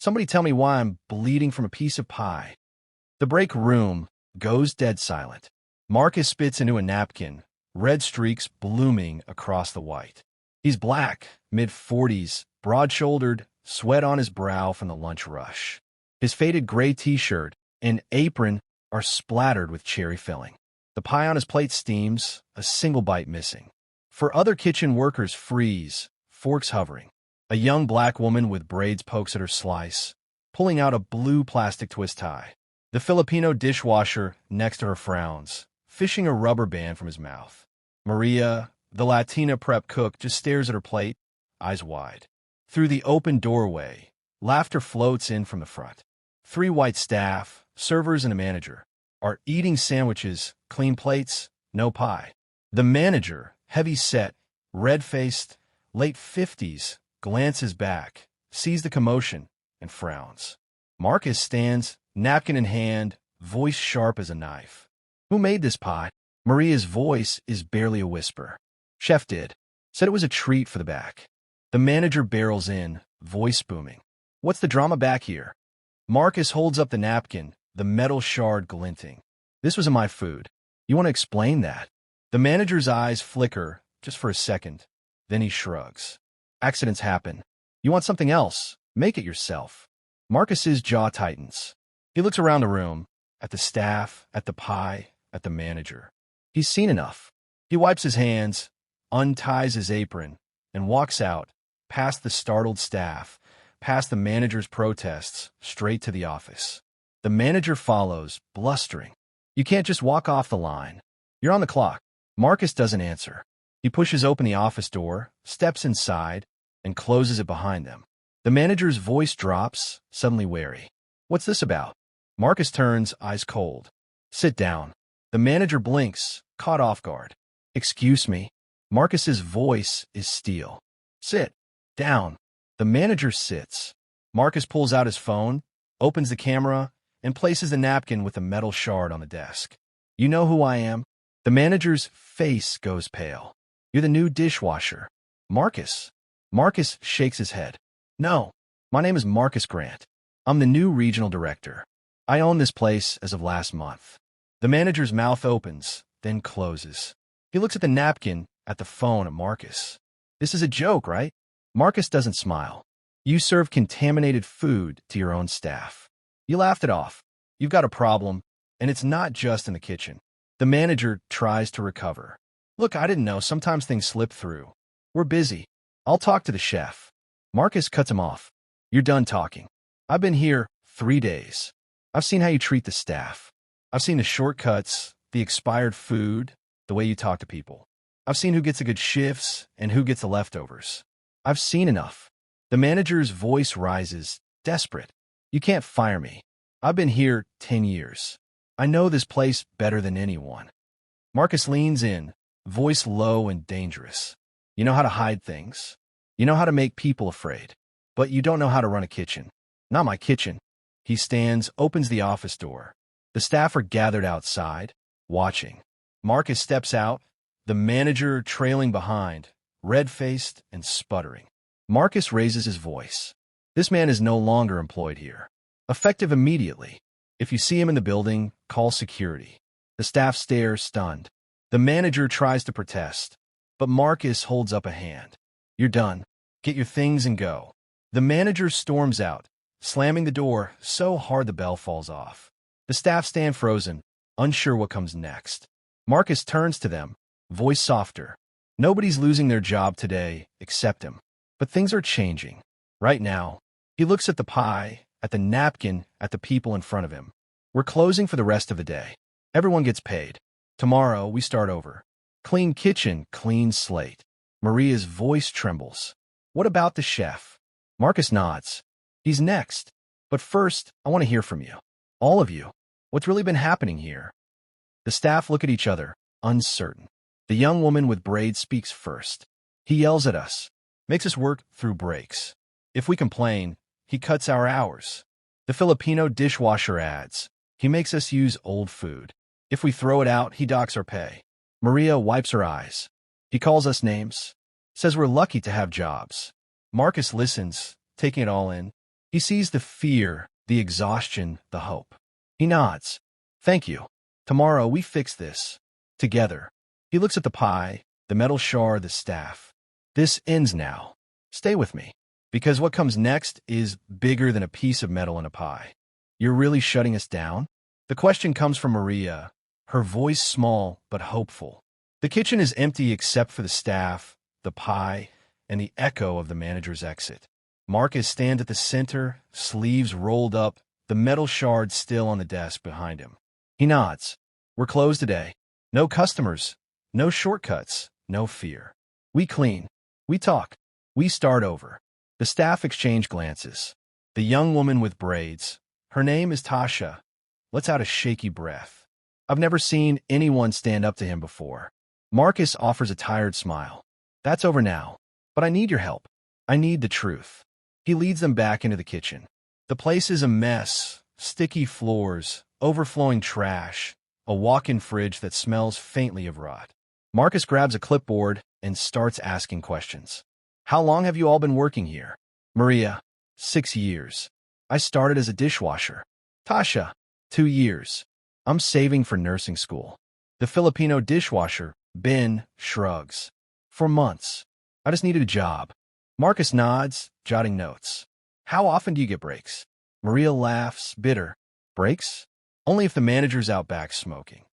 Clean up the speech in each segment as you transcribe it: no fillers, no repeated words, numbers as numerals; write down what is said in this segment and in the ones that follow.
Somebody tell me why I'm bleeding from a piece of pie. The break room goes dead silent. Marcus spits into a napkin, red streaks blooming across the white. He's black, mid-40s, broad-shouldered, sweat on his brow from the lunch rush. His faded gray t-shirt and apron are splattered with cherry filling. The pie on his plate steams, a single bite missing. For other kitchen workers freeze, forks hovering. A young black woman with braids pokes at her slice, pulling out a blue plastic twist tie. The Filipino dishwasher next to her frowns, fishing a rubber band from his mouth. Maria, the Latina prep cook, just stares at her plate, eyes wide. Through the open doorway, laughter floats in from the front. 3 white staff, servers and a manager, are eating sandwiches, clean plates, no pie. The manager, heavy-set, red-faced, late 50s, glances back, sees the commotion, and frowns. Marcus stands, napkin in hand, voice sharp as a knife. Who made this pie? Maria's voice is barely a whisper. Chef did. Said it was a treat for the back. The manager barrels in, voice booming. What's the drama back here? Marcus holds up the napkin, the metal shard glinting. This wasn't my food. You want to explain that? The manager's eyes flicker, just for a second. Then he shrugs. Accidents happen. You want something else? Make it yourself. Marcus's jaw tightens. He looks around the room, at the staff, at the pie, at the manager. He's seen enough. He wipes his hands, unties his apron, and walks out, past the startled staff, past the manager's protests, straight to the office. The manager follows, blustering. You can't just walk off the line. You're on the clock. Marcus doesn't answer. He pushes open the office door, steps inside, and closes it behind them. The manager's voice drops, suddenly wary. What's this about? Marcus turns, eyes cold. Sit down. The manager blinks, caught off guard. Excuse me. Marcus's voice is steel. Sit down. The manager sits. Marcus pulls out his phone, opens the camera, and places the napkin with a metal shard on the desk. You know who I am? The manager's face goes pale. You're the new dishwasher. Marcus. Marcus shakes his head. No, my name is Marcus Grant. I'm the new regional director. I own this place as of last month. The manager's mouth opens, then closes. He looks at the napkin, at the phone, at Marcus. This is a joke, right? Marcus doesn't smile. You serve contaminated food to your own staff. You laughed it off. You've got a problem, and it's not just in the kitchen. The manager tries to recover. Look, I didn't know. Sometimes things slip through. We're busy. I'll talk to the chef. Marcus cuts him off. You're done talking. I've been here 3 days. I've seen how you treat the staff. I've seen the shortcuts, the expired food, the way you talk to people. I've seen who gets the good shifts and who gets the leftovers. I've seen enough. The manager's voice rises, desperate. You can't fire me. I've been here 10 years. I know this place better than anyone. Marcus leans in, voice low and dangerous. You know how to hide things. You know how to make people afraid. But you don't know how to run a kitchen. Not my kitchen. He stands, opens the office door. The staff are gathered outside, watching. Marcus steps out, the manager trailing behind, red-faced and sputtering. Marcus raises his voice. This man is no longer employed here. Effective immediately. If you see him in the building, call security. The staff stares, stunned. The manager tries to protest, but Marcus holds up a hand. You're done. Get your things and go. The manager storms out, slamming the door so hard the bell falls off. The staff stand frozen, unsure what comes next. Marcus turns to them, voice softer. Nobody's losing their job today except him. But things are changing. Right now, he looks at the pie, at the napkin, at the people in front of him. We're closing for the rest of the day. Everyone gets paid. Tomorrow, we start over. Clean kitchen, clean slate. Maria's voice trembles. What about the chef? Marcus nods. He's next. But first, I want to hear from you. All of you. What's really been happening here? The staff look at each other, uncertain. The young woman with braids speaks first. He yells at us, makes us work through breaks. If we complain, he cuts our hours. The Filipino dishwasher adds, he makes us use old food. If we throw it out, he docks our pay. Maria wipes her eyes. He calls us names, says we're lucky to have jobs. Marcus listens, taking it all in. He sees the fear, the exhaustion, the hope. He nods. Thank you. Tomorrow we fix this. Together. He looks at the pie, the metal shard, the staff. This ends now. Stay with me. Because what comes next is bigger than a piece of metal in a pie. You're really shutting us down? The question comes from Maria, her voice small but hopeful. The kitchen is empty except for the staff, the pie, and the echo of the manager's exit. Marcus stands at the center, sleeves rolled up, the metal shard still on the desk behind him. He nods. We're closed today. No customers, no shortcuts, no fear. We clean. We talk. We start over. The staff exchange glances. The young woman with braids, her name is Tasha, lets out a shaky breath. I've never seen anyone stand up to him before. Marcus offers a tired smile. That's over now. But I need your help. I need the truth. He leads them back into the kitchen. The place is a mess. Sticky floors, overflowing trash, a walk-in fridge that smells faintly of rot. Marcus grabs a clipboard and starts asking questions. How long have you all been working here? Maria, 6 years. I started as a dishwasher. Tasha, 2 years. I'm saving for nursing school. The Filipino dishwasher, Ben, shrugs. For months. I just needed a job. Marcus nods, jotting notes. How often do you get breaks? Maria laughs, bitter. Breaks? Only if the manager's out back smoking.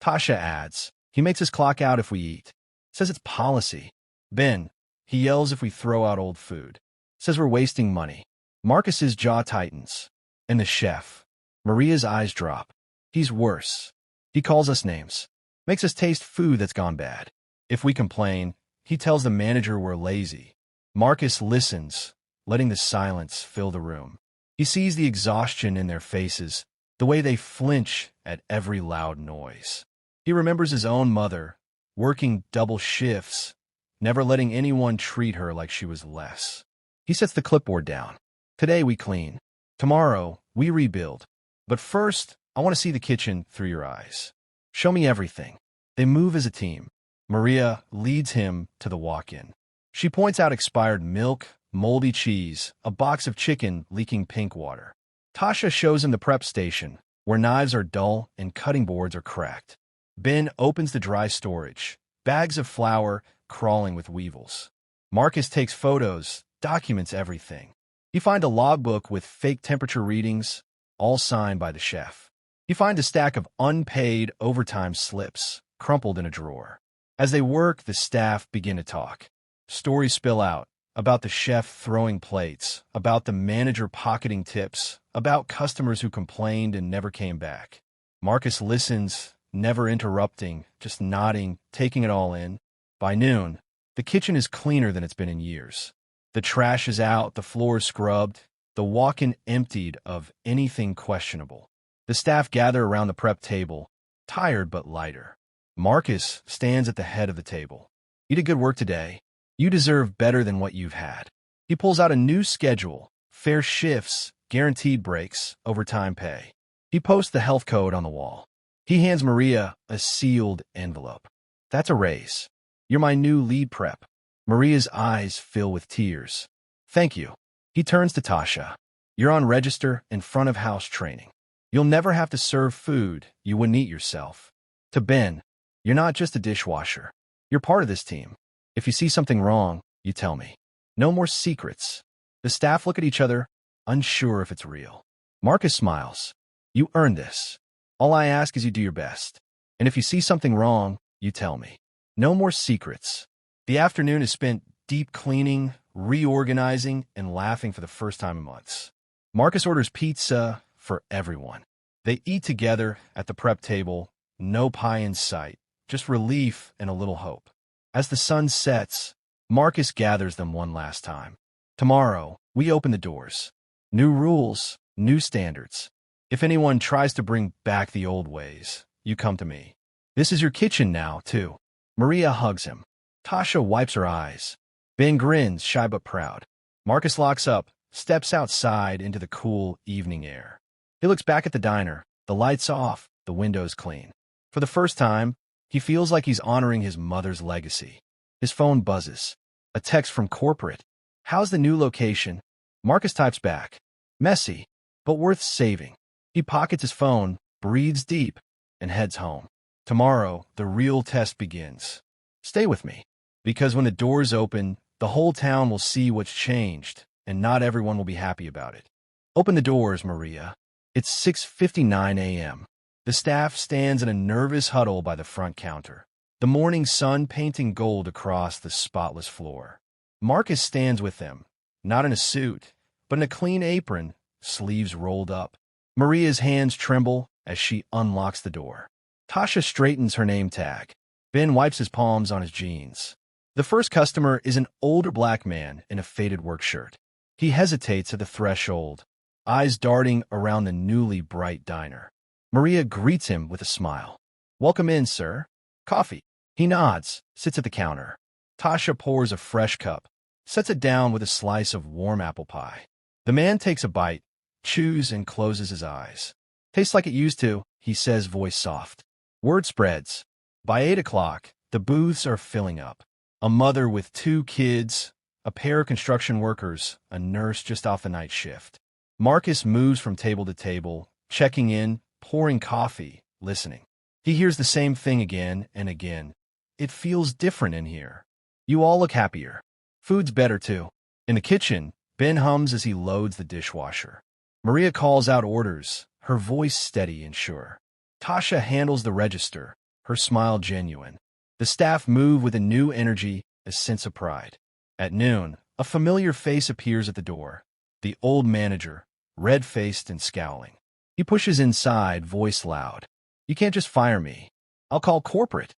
Tasha adds, he makes us clock out if we eat. Says it's policy. Ben, he yells if we throw out old food. Says we're wasting money. Marcus's jaw tightens. And the chef. Maria's eyes drop. He's worse. He calls us names. Makes us taste food that's gone bad. If we complain, he tells the manager we're lazy. Marcus listens, letting the silence fill the room. He sees the exhaustion in their faces, the way they flinch at every loud noise. He remembers his own mother, working double shifts, never letting anyone treat her like she was less. He sets the clipboard down. Today we clean. Tomorrow we rebuild. But first, I want to see the kitchen through your eyes. Show me everything. They move as a team. Maria leads him to the walk-in. She points out expired milk, moldy cheese, a box of chicken leaking pink water. Tasha shows him the prep station, where knives are dull and cutting boards are cracked. Ben opens the dry storage, bags of flour crawling with weevils. Marcus takes photos, documents everything. He finds a logbook with fake temperature readings, all signed by the chef. He finds a stack of unpaid overtime slips, crumpled in a drawer. As they work, the staff begin to talk. Stories spill out, about the chef throwing plates, about the manager pocketing tips, about customers who complained and never came back. Marcus listens, never interrupting, just nodding, taking it all in. By noon, the kitchen is cleaner than it's been in years. The trash is out, the floor is scrubbed, the walk-in emptied of anything questionable. The staff gather around the prep table, tired but lighter. Marcus stands at the head of the table. You did good work today. You deserve better than what you've had. He pulls out a new schedule, fair shifts, guaranteed breaks, overtime pay. He posts the health code on the wall. He hands Maria a sealed envelope. That's a raise. You're my new lead prep. Maria's eyes fill with tears. Thank you. He turns to Tasha. You're on register in front of house training. You'll never have to serve food you wouldn't eat yourself. To Ben, you're not just a dishwasher. You're part of this team. If you see something wrong, you tell me. No more secrets. The staff look at each other, unsure if it's real. Marcus smiles. You earned this. All I ask is you do your best. And if you see something wrong, you tell me. No more secrets. The afternoon is spent deep cleaning, reorganizing, and laughing for the first time in months. Marcus orders pizza for everyone. They eat together at the prep table, no pie in sight, just relief and a little hope. As the sun sets, Marcus gathers them one last time. Tomorrow, we open the doors. New rules, new standards. If anyone tries to bring back the old ways, you come to me. This is your kitchen now, too. Maria hugs him. Tasha wipes her eyes. Ben grins, shy but proud. Marcus locks up, steps outside into the cool evening air. He looks back at the diner, the lights off, the windows clean. For the first time, he feels like he's honoring his mother's legacy. His phone buzzes. A text from corporate. How's the new location? Marcus types back. Messy, but worth saving. He pockets his phone, breathes deep, and heads home. Tomorrow, the real test begins. Stay with me, because when the doors open, the whole town will see what's changed, and not everyone will be happy about it. Open the doors, Maria. It's 6:59 a.m. The staff stands in a nervous huddle by the front counter, the morning sun painting gold across the spotless floor. Marcus stands with them, not in a suit, but in a clean apron, sleeves rolled up. Maria's hands tremble as she unlocks the door. Tasha straightens her name tag. Ben wipes his palms on his jeans. The first customer is an older black man in a faded work shirt. He hesitates at the threshold, eyes darting around the newly bright diner. Maria greets him with a smile. "Welcome in, sir. Coffee." He nods, sits at the counter. Tasha pours a fresh cup, sets it down with a slice of warm apple pie. The man takes a bite, chews, and closes his eyes. "Tastes like it used to," he says, voice soft. Word spreads. By 8 o'clock, the booths are filling up. A mother with 2 kids, a pair of construction workers, a nurse just off the night shift. Marcus moves from table to table, checking in, pouring coffee, listening. He hears the same thing again and again. "It feels different in here. You all look happier. Food's better, too." In the kitchen, Ben hums as he loads the dishwasher. Maria calls out orders, her voice steady and sure. Tasha handles the register, her smile genuine. The staff move with a new energy, a sense of pride. At noon, a familiar face appears at the door. The old manager, red-faced and scowling. He pushes inside, voice loud. "You can't just fire me. I'll call corporate.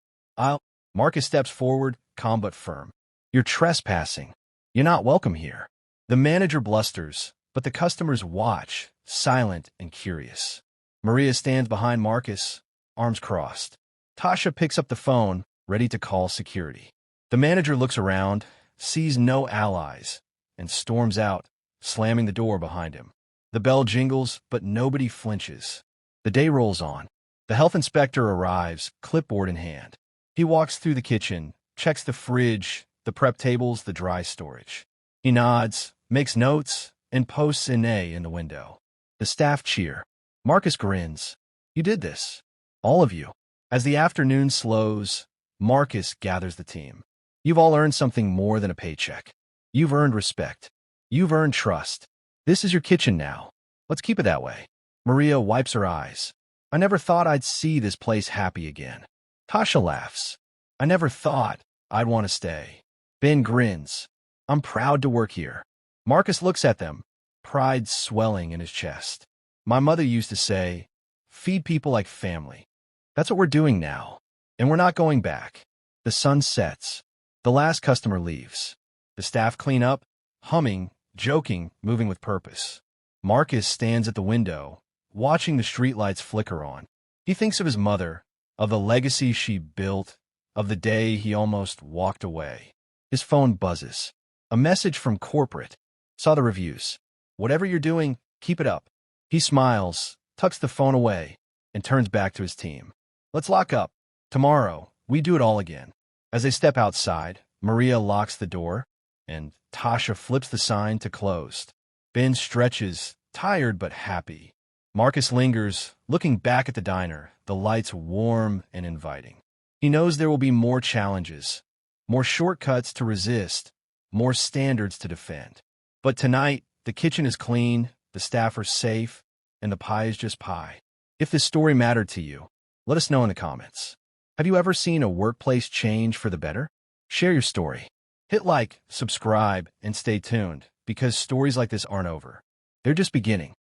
Marcus steps forward, calm but firm. "You're trespassing. You're not welcome here." The manager blusters, but the customers watch, silent and curious. Maria stands behind Marcus, arms crossed. Tasha picks up the phone, ready to call security. The manager looks around, sees no allies, and storms out, slamming the door behind him. The bell jingles, but nobody flinches. The day rolls on. The health inspector arrives, clipboard in hand. He walks through the kitchen, checks the fridge, the prep tables, the dry storage. He nods, makes notes, and posts an A in the window. The staff cheer. Marcus grins. "You did this. All of you." As the afternoon slows, Marcus gathers the team. "You've all earned something more than a paycheck. You've earned respect. You've earned trust. This is your kitchen now. Let's keep it that way." Maria wipes her eyes. "I never thought I'd see this place happy again." Tasha laughs. "I never thought I'd want to stay." Ben grins. "I'm proud to work here." Marcus looks at them, pride swelling in his chest. "My mother used to say, feed people like family. That's what we're doing now, and we're not going back." The sun sets. The last customer leaves. The staff clean up, humming, joking, moving with purpose. Marcus stands at the window, watching the streetlights flicker on. He thinks of his mother, of the legacy she built, of the day he almost walked away. His phone buzzes. A message from corporate. "Saw the reviews. Whatever you're doing, keep it up." He smiles, tucks the phone away, and turns back to his team. "Let's lock up. Tomorrow, we do it all again." As they step outside, Maria locks the door, and Tasha flips the sign to closed. Ben stretches, tired but happy. Marcus lingers, looking back at the diner, the lights warm and inviting. He knows there will be more challenges, more shortcuts to resist, more standards to defend. But tonight, the kitchen is clean, the staff are safe, and the pie is just pie. If this story mattered to you, let us know in the comments. Have you ever seen a workplace change for the better? Share your story. Hit like, subscribe, and stay tuned, because stories like this aren't over. They're just beginning.